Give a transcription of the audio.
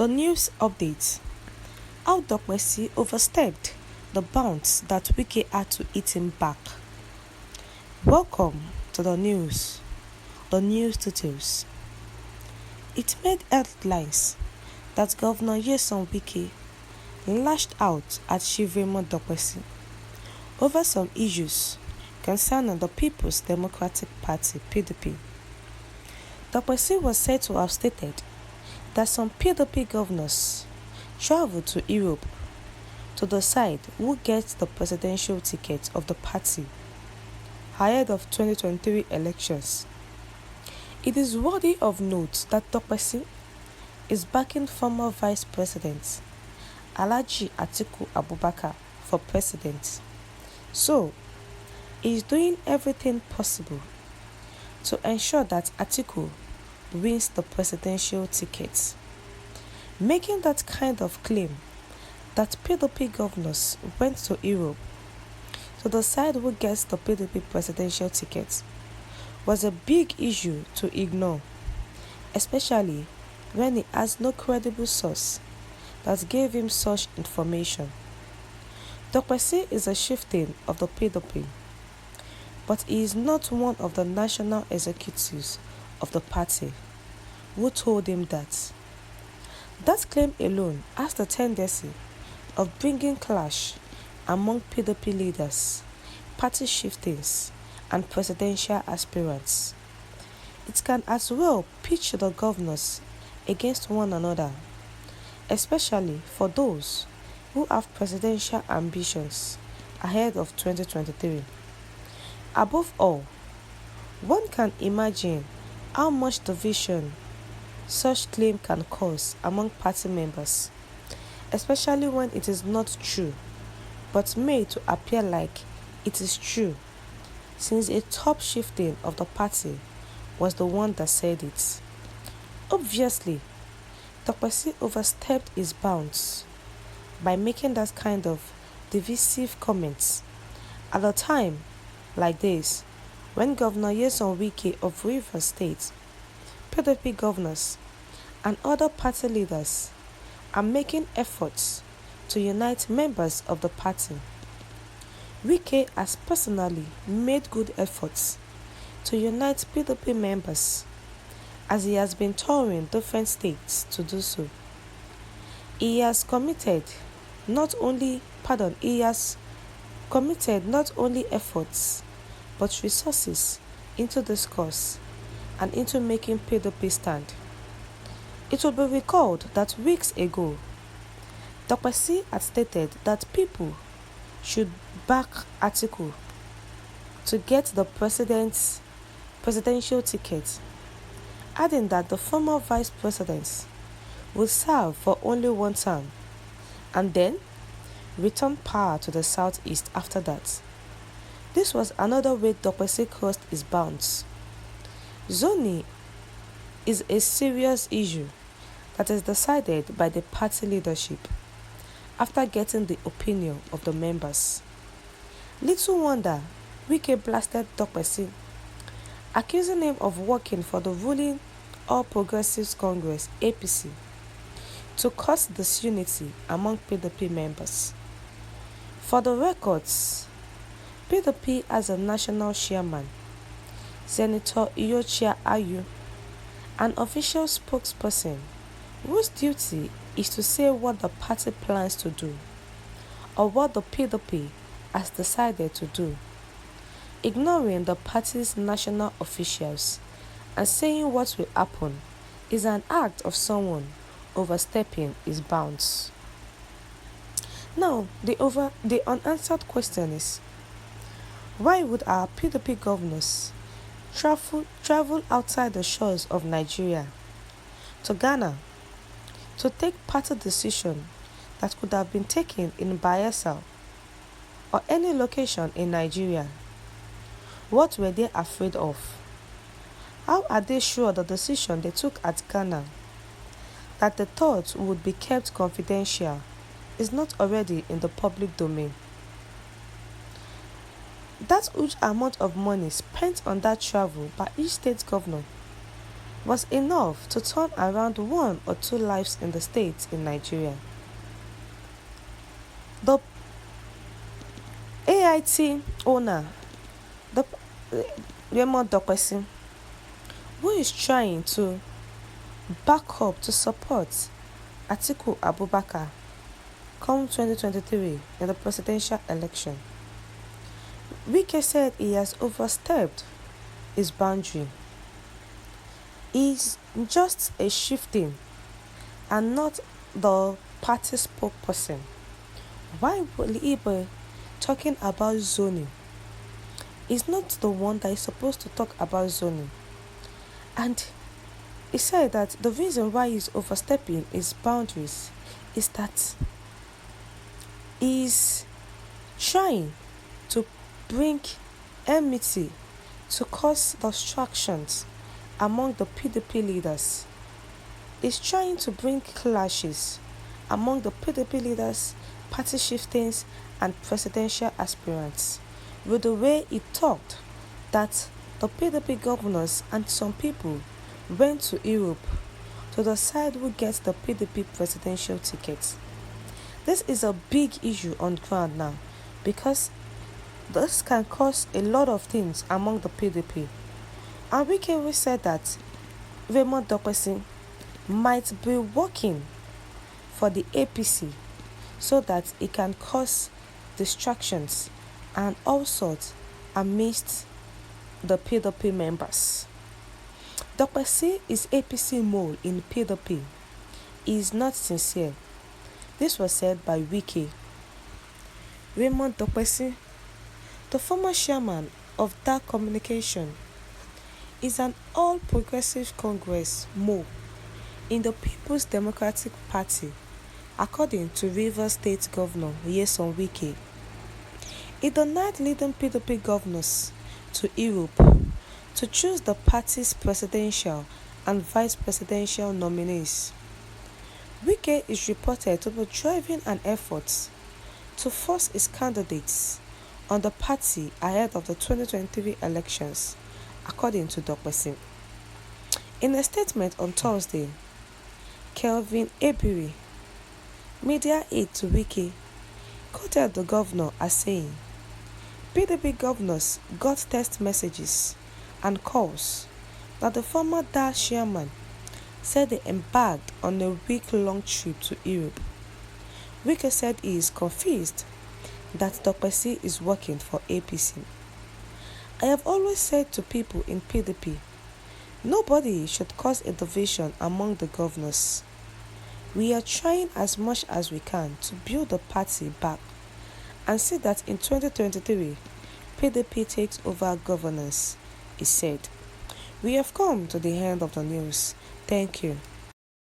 The news update. How Dokpesi overstepped the bounds that Wike had to hit him back. Welcome to the news details. It made headlines that Governor Wike lashed out at Shivemo Dokpesi over some issues concerning the People's Democratic Party (PDP). Dokpesi was said to have stated that some PDP governors traveled to Europe to decide who gets the presidential ticket of the party ahead of 2023 elections. It is worthy of note that Dokpesi is backing former Vice President Alhaji Atiku Abubakar for president. So, he is doing everything possible to ensure that Atiku wins the presidential ticket. Making that kind of claim that PDP governors went to Europe to decide who gets the PDP presidential ticket was a big issue to ignore, especially when he has no credible source that gave him such information. Dokpesi is a chieftain of the PDP, but he is not one of the national executives of the party. Who told him that? That claim alone has the tendency of bringing clash among PDP leaders, party chieftains, and presidential aspirants. It can as well pitch the governors against one another, especially for those who have presidential ambitions ahead of 2023. Above all, one can imagine how much division such claim can cause among party members, especially when it is not true, but made to appear like it is true, since a top chieftain of the party was the one that said it. Obviously, Dokpesi overstepped his bounds by making that kind of divisive comments at a time like this, when Governor Wike of Rivers State, PDP governors, and other party leaders are making efforts to unite members of the party. Wike has personally made good efforts to unite PDP members, as he has been touring different states to do so. He has committed not only efforts but resources into this cause and into making PDP stand. It will be recalled that weeks ago, Dokpesi had stated that people should back Atiku to get the presidential ticket, adding that the former vice presidents will serve for only one term and then return power to the southeast after that. This was another way Dokpesi crossed his bounds. Zoning is a serious issue that is decided by the party leadership after getting the opinion of the members. Little wonder Wike blasted Dokpesi, accusing him of working for the ruling All Progressives Congress (APC) to cause disunity among PDP members. For the records, PDP has a national chairman, Senator Iyorchia Ayu, an official spokesperson whose duty is to say what the party plans to do or what the PDP has decided to do. Ignoring the party's national officials and saying what will happen is an act of someone overstepping his bounds. Now, the unanswered question is, why would our PDP governors travel outside the shores of Nigeria to Ghana to take party decision that could have been taken in Bayelsa or any location in Nigeria? What were they afraid of? How are they sure the decision they took at Ghana, that they thought would be kept confidential, is not already in the public domain? That huge amount of money spent on that travel by each state governor was enough to turn around one or two lives in the state in Nigeria. The AIT owner, the Dokpesi, who is trying to back up to support Atiku Abubakar come 2023 in the presidential election. Wike said he has overstepped his boundary. He's just a shifting and not the party spokesperson. Why will he be talking about zoning? He's not the one that is supposed to talk about zoning. And he said that the reason why he's overstepping his boundaries is that he's trying to bring enmity, to cause distractions among the PDP leaders. He's trying to bring clashes among the PDP leaders, party shiftings, and presidential aspirants with the way he talked that the PDP governors and some people went to Europe to decide who gets the PDP presidential ticket. This is a big issue on ground now because this can cause a lot of things among the PDP. And Wike said that Dokpesi might be working for the APC so that it can cause distractions and all sorts amidst the PDP members. Dokpesi is APC mole in PDP. He is not sincere. This was said by Wike. Dokpesi, the former chairman of that communication, is an all-progressive Congress mole in the People's Democratic Party, according to Rivers State Governor Nyesom Wike. He denied leading PDP governors to Europe to choose the party's presidential and vice presidential nominees. Wike is reported to be driving an effort to force his candidates on the party ahead of the 2023 elections, according to Dokpesi. In a statement on Thursday, Kelvin Ebiri, media aide to Wike, quoted the governor as saying, PDP governors got text messages and calls that the former DAS chairman said they embarked on a week-long trip to Europe. Wike said he is confused that Dokpesi is working for APC. I have always said to people in PDP, nobody should cause a division among the governors. We are trying as much as we can to build the party back and see that in 2023, PDP takes over governance, he said. We have come to the end of the news. Thank you.